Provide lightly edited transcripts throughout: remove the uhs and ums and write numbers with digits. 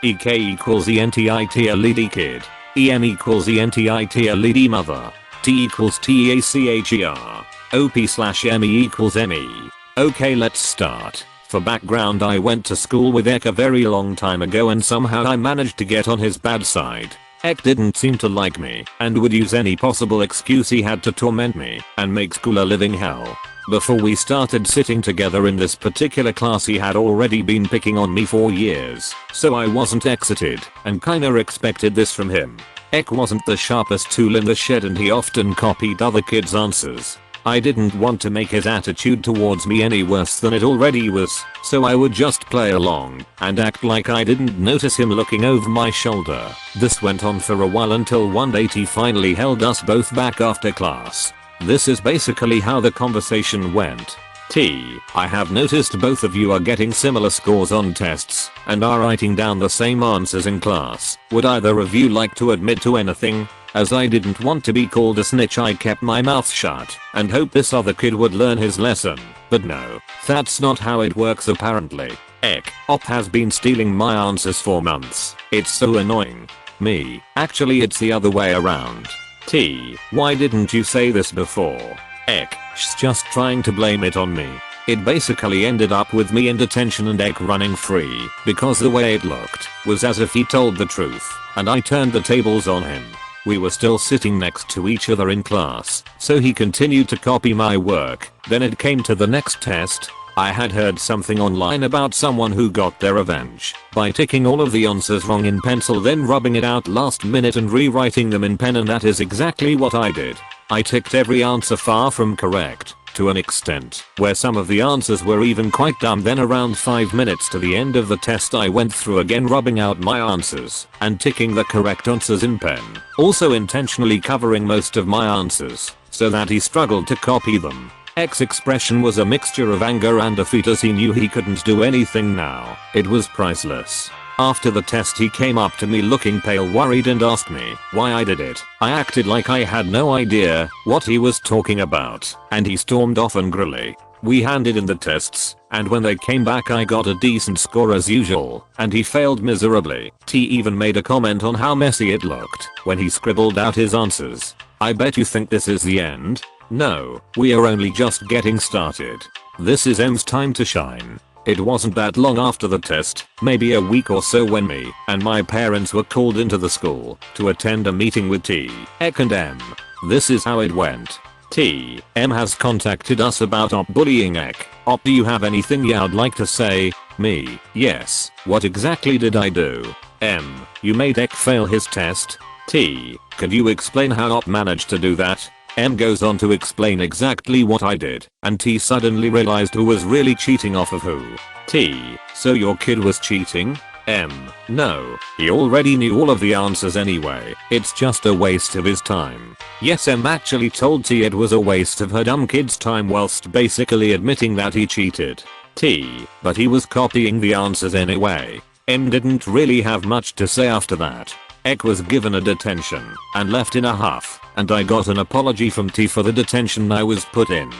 EK equals ENTITLED kid. EM equals ENTITLED mother. T equals TACHER. OP/ME equals ME. Okay, let's start. For background, I went to school with Ek a very long time ago and somehow I managed to get on his bad side. Ek didn't seem to like me and would use any possible excuse he had to torment me and make school a living hell. Before we started sitting together in this particular class, he had already been picking on me for years, so I wasn't excited and kinda expected this from him. Ek wasn't the sharpest tool in the shed and he often copied other kids' answers. I didn't want to make his attitude towards me any worse than it already was, so I would just play along and act like I didn't notice him looking over my shoulder. This went on for a while until one day he finally held us both back after class. This is basically how the conversation went. I have noticed both of you are getting similar scores on tests and are writing down the same answers in class. Would either of you like to admit to anything? As I didn't want to be called a snitch, I kept my mouth shut and hoped this other kid would learn his lesson. But no, that's not how it works apparently. Op has been stealing my answers for months. It's so annoying. Me, actually it's the other way around. Why didn't you say this before? She's just trying to blame it on me. It basically ended up with me in detention and Ek running free because the way it looked was as if he told the truth and I turned the tables on him. We were still sitting next to each other in class, so he continued to copy my work. Then it came to the next test. I had heard something online about someone who got their revenge by ticking all of the answers wrong in pencil, then rubbing it out last minute and rewriting them in pen, and that is exactly what I did. I ticked every answer far from correct, to an extent where some of the answers were even quite dumb. Then around 5 minutes to the end of the test, I went through again, rubbing out my answers and ticking the correct answers in pen, also intentionally covering most of my answers so that he struggled to copy them. Ek's expression was a mixture of anger and defeat as he knew he couldn't do anything now. It was priceless. After the test, he came up to me looking pale, worried, and asked me why I did it. I acted like I had no idea what he was talking about, and he stormed off angrily. We handed in the tests, and when they came back I got a decent score as usual, and he failed miserably. Even made a comment on how messy it looked when he scribbled out his answers. I bet you think this is the end? No, we are only just getting started. This is M's time to shine. It wasn't that long after the test, maybe a week or so, when me and my parents were called into the school to attend a meeting with Ek and M. This is how it went. M has contacted us about bullying Ek. Do you have anything you'd like to say? Me, yes. What exactly did I do? M, you made Ek fail his test. Could you explain how managed to do that? M goes on to explain exactly what I did, and suddenly realized who was really cheating off of who. So your kid was cheating? M, no, he already knew all of the answers anyway. It's just a waste of his time. Yes, M actually told it was a waste of her dumb kid's time whilst basically admitting that he cheated. But he was copying the answers anyway. M didn't really have much to say after that. Ek was given a detention and left in a huff, and I got an apology from for the detention I was put in.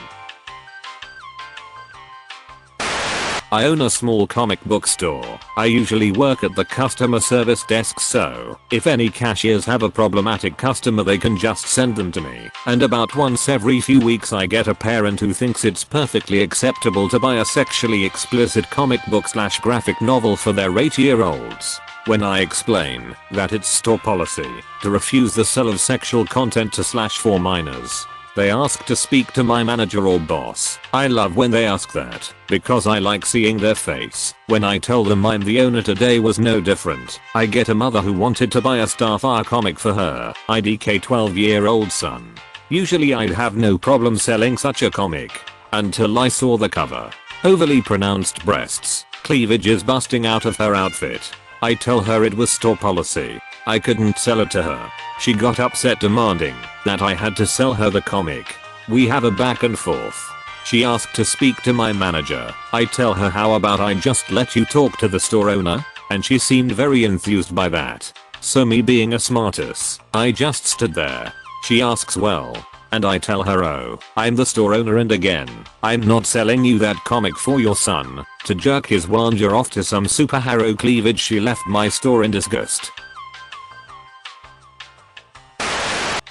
I own a small comic book store. I usually work at the customer service desk, so if any cashiers have a problematic customer they can just send them to me. And about once every few weeks I get a parent who thinks it's perfectly acceptable to buy a sexually explicit comic book / graphic novel for their 8-year-olds. When I explain that it's store policy to refuse the sale of sexual content to /for minors, they ask to speak to my manager or boss. I love when they ask that, because I like seeing their face. When I tell them I'm the owner, today was no different. I get a mother who wanted to buy a Starfire comic for her IDK 12-year-old son. Usually I'd have no problem selling such a comic, until I saw the cover. Overly pronounced breasts, cleavages busting out of her outfit. I tell her it was store policy. I couldn't sell it to her. She got upset, demanding that I had to sell her the comic. We have a back and forth. She asked to speak to my manager. I tell her, how about I just let you talk to the store owner? And she seemed very enthused by that. So me being a smartass, I just stood there. She asks, well, and I tell her, oh, I'm the store owner and again, I'm not selling you that comic for your son to jerk his wanja off to some superhero cleavage. She left my store in disgust.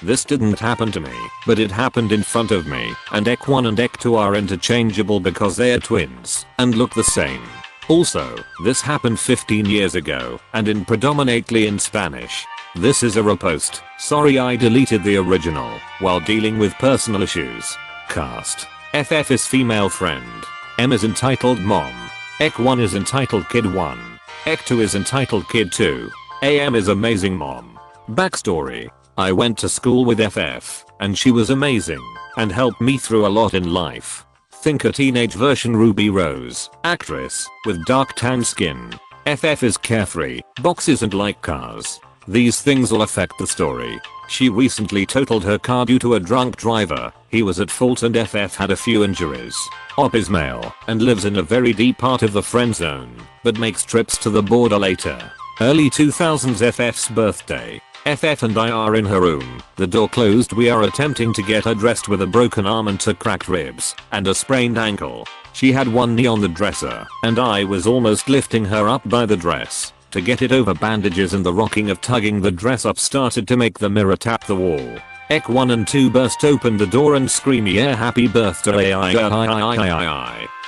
This didn't happen to me, but it happened in front of me, and Ek1 and Ek2 are interchangeable because they are twins and look the same. Also, this happened 15 years ago and in predominantly in Spanish. This is a repost. Sorry I deleted the original while dealing with personal issues. Cast. FF is female friend. M is entitled mom. Ek1 is entitled kid 1. Ek2 is entitled kid 2. AM is amazing mom. Backstory. I went to school with FF, and she was amazing, and helped me through a lot in life. Think a teenage version Ruby Rose, actress, with dark tan skin. FF is carefree, boxes and like cars. These things will affect the story. She recently totaled her car due to a drunk driver. He was at fault and FF had a few injuries. Op is male, and lives in a very deep part of the friend zone, but makes trips to the border later. Early 2000s FF's birthday. FF and I are in her room, the door closed. We are attempting to get her dressed with a broken arm and 2 cracked ribs and a sprained ankle. She had one knee on the dresser, and I was almost lifting her up by the dress to get it over bandages, and the rocking of tugging the dress up started to make the mirror tap the wall. Ek1 and 2 burst open the door and scream, yeah, happy birthday,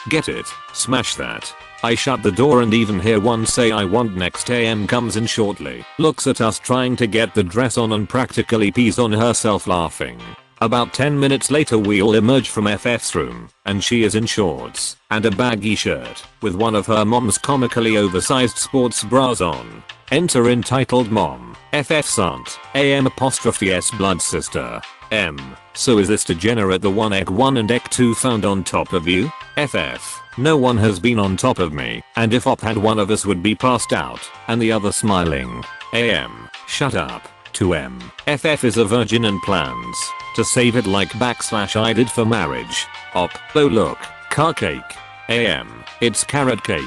get it, smash that. I shut the door and even hear one say, I want next. AM comes in shortly, looks at us trying to get the dress on and practically pees on herself laughing. About 10 minutes later we all emerge from FF's room, and she is in shorts and a baggy shirt with one of her mom's comically oversized sports bras on. Enter entitled mom, FF's aunt, AM''s blood sister. M. So is this degenerate the one Ek1 and Ek2 found on top of you? FF. No one has been on top of me, and if op had, one of us would be passed out, and the other smiling. AM. Shut up. To M. FF is a virgin and plans to save it like I did for marriage. Op. Oh look, car cake. AM. It's carrot cake.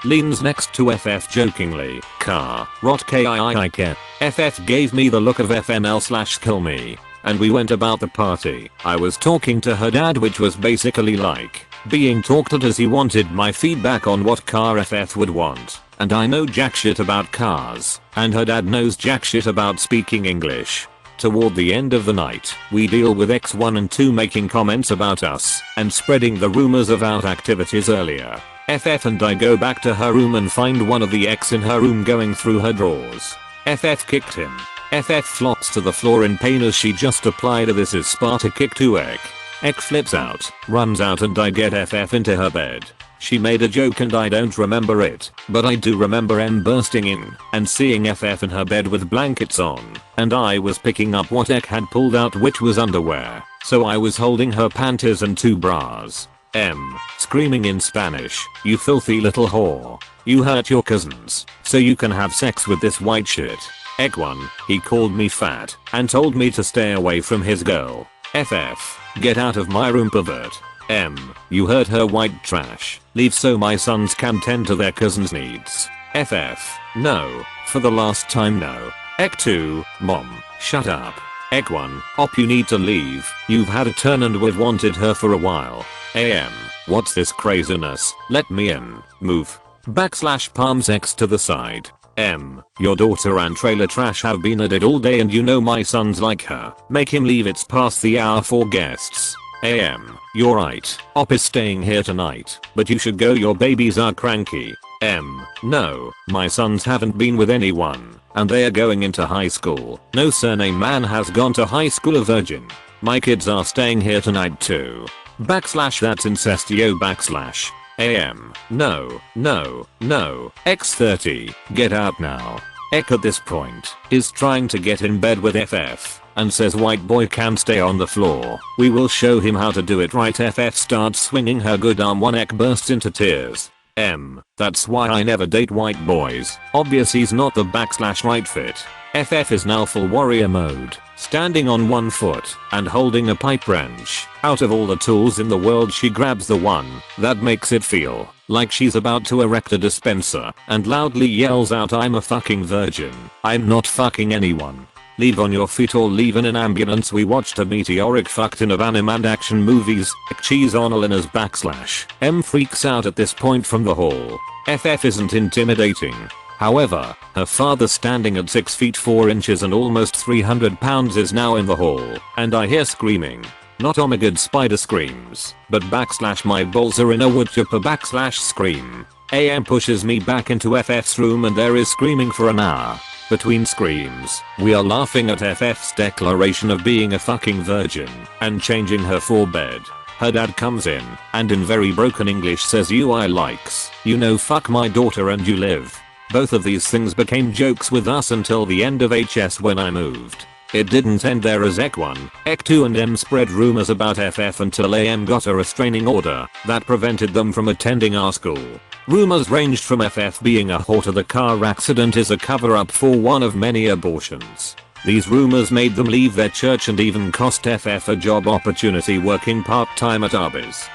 Leans next to FF jokingly. Car. Rot KIIK. FF gave me the look of FNL/kill me. And we went about the party. I was talking to her dad, which was basically like being talked at, as he wanted my feedback on what car FF would want. And I know jack shit about cars, and her dad knows jack shit about speaking English. Toward the end of the night, we deal with X1 and 2 making comments about us and spreading the rumors of our activities earlier. FF and I go back to her room and find one of the X in her room going through her drawers. FF kicked him. FF flops to the floor in pain as she just applied a "this is Sparta" kick to Ek. Ek flips out, runs out, and I get FF into her bed. She made a joke and I don't remember it, but I do remember M bursting in and seeing FF in her bed with blankets on, and I was picking up what Ek had pulled out, which was underwear, so I was holding her panties and 2 bras. M. Screaming in Spanish, you filthy little whore. You hurt your cousins, so you can have sex with this white shit. Ek1, he called me fat and told me to stay away from his girl. FF. Get out of my room, pervert. M. You heard her, white trash. Leave so my sons can tend to their cousins' needs. FF. No. For the last time, no. Ek2. Mom. Shut up. Ek1. Op, you need to leave. You've had a turn and we've wanted her for a while. AM. What's this craziness? Let me in. Move. /palms X to the side. M. Your daughter and trailer trash have been at it all day and you know my sons like her. Make him leave, it's past the hour for guests. AM. You're right. Op is staying here tonight, but you should go, your babies are cranky. M. No, my sons haven't been with anyone, and they are going into high school. No surname man has gone to high school, a virgin. My kids are staying here tonight too. That's incestio /. AM. No, no, no. X30. Get out now. Ek at this point is trying to get in bed with FF and says white boy can stay on the floor. We will show him how to do it right. FF starts swinging her good arm. One Ek bursts into tears. M. That's why I never date white boys. Obvious he's not the /right fit. FF is now full warrior mode, standing on 1 foot and holding a pipe wrench. Out of all the tools in the world, she grabs the one that makes it feel like she's about to erect a dispenser and loudly yells out, I'm a fucking virgin. I'm not fucking anyone. Leave on your feet or leave in an ambulance. We watched a meteoric fuck ton of anime and action movies. Cheese on Elena's backslash. M freaks out at this point from the hall. FF isn't intimidating. However, her father standing at 6 feet 4 inches and almost 300 pounds is now in the hall, and I hear screaming. Not oh my god spider screams, but backslash my balls are in a wood chipper backslash scream. AM pushes me back into FF's room and there is screaming for an hour. Between screams, we are laughing at FF's declaration of being a fucking virgin and changing her for bed. Her dad comes in and in very broken English says I likes, fuck my daughter and you live. Both of these things became jokes with us until the end of HS when I moved. It didn't end there as Ek1, Ek2 and M spread rumors about FF until AM got a restraining order that prevented them from attending our school. Rumors ranged from FF being a whore to the car accident is a cover-up for one of many abortions. These rumors made them leave their church and even cost FF a job opportunity working part-time at Arby's.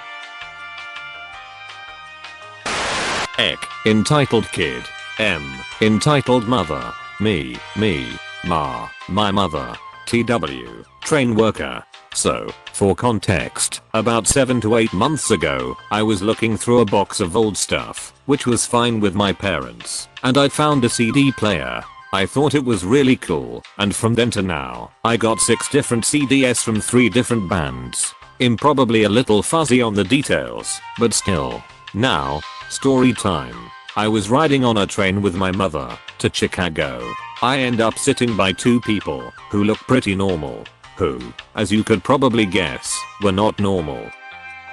Ek, entitled kid. M, entitled mother. Me, ma, my mother. TW, train worker. So, for context, about 7 to 8 months ago, I was looking through a box of old stuff, which was fine with my parents, and I found a CD player. I thought it was really cool, and from then to now, I got 6 different CDs from 3 different bands. I'm probably a little fuzzy on the details, but still. Now, story time. I was riding on a train with my mother to Chicago. I end up sitting by 2 people who look pretty normal, who, as you could probably guess, were not normal.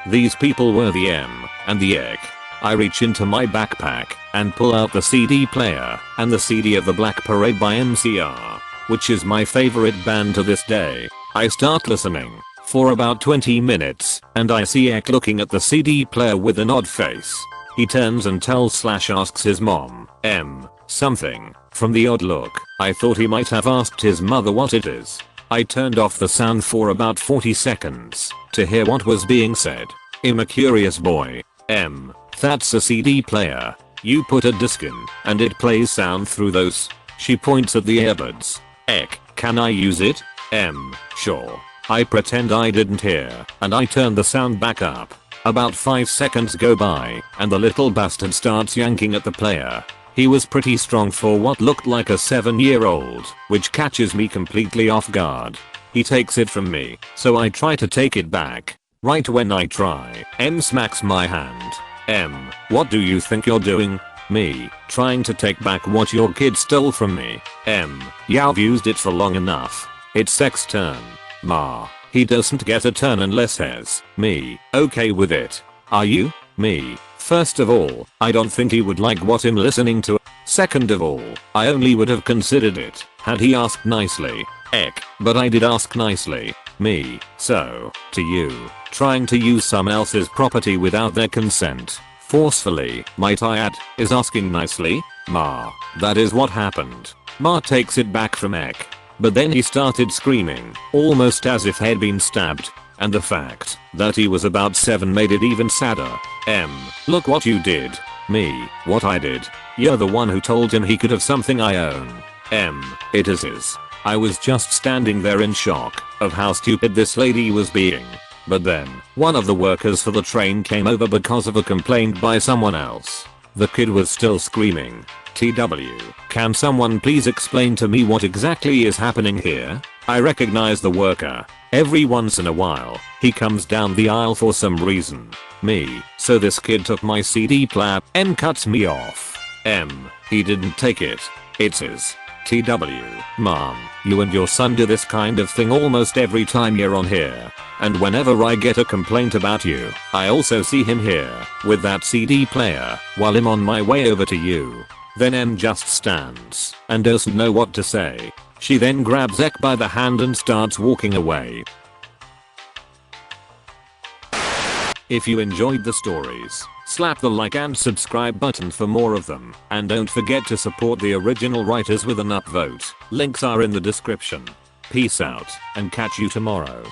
These people were the M and the Ek. I reach into my backpack and pull out the CD player and the CD of the Black Parade by MCR, which is my favorite band to this day. I start listening for about 20 minutes and I see Ek looking at the CD player with an odd face. He turns and asks his mom, M, something. From the odd look, I thought he might have asked his mother what it is. I turned off the sound for about 40 seconds to hear what was being said. I'm a curious boy. M, that's a CD player. You put a disc in and it plays sound through those. She points at the earbuds. Ek, can I use it? M, sure. I pretend I didn't hear and I turn the sound back up. About 5 seconds go by and the little bastard starts yanking at the player. He was pretty strong for what looked like a 7-year-old, which catches me completely off guard. He takes it from me, so I try to take it back. Right when I try, M smacks my hand. M, what do you think you're doing? Me, trying to take back what your kid stole from me. M, yeah, I've used it for long enough. It's sex turn. Ma, he doesn't get a turn unless he's me okay with it. Are you? Me, first of all, I don't think he would like what I'm listening to. Second of all, I only would have considered it had he asked nicely. Ek, but I did ask nicely. Me, so, to you, trying to use someone else's property without their consent, forcefully, might I add, is asking nicely? Ma, that is what happened. Ma takes it back from Ek. But then he started screaming, almost as if he'd been stabbed. And the fact that he was about 7 made it even sadder. M, look what you did. Me, what I did. You're the one who told him he could have something I own. M, it is his. I was just standing there in shock of how stupid this lady was being. But then, one of the workers for the train came over because of a complaint by someone else. The kid was still screaming. TW, can someone please explain to me what exactly is happening here? I recognize the worker. Every once in a while, he comes down the aisle for some reason. Me, so this kid took my CD player. M cuts me off. M, he didn't take it. It's his. TW, mom, you and your son do this kind of thing almost every time you're on here. And whenever I get a complaint about you, I also see him here with that CD player while I'm on my way over to you. Then M just stands and doesn't know what to say. She then grabs Ek by the hand and starts walking away. If you enjoyed the stories, slap the like and subscribe button for more of them, and don't forget to support the original writers with an upvote. Links are in the description. Peace out, and catch you tomorrow.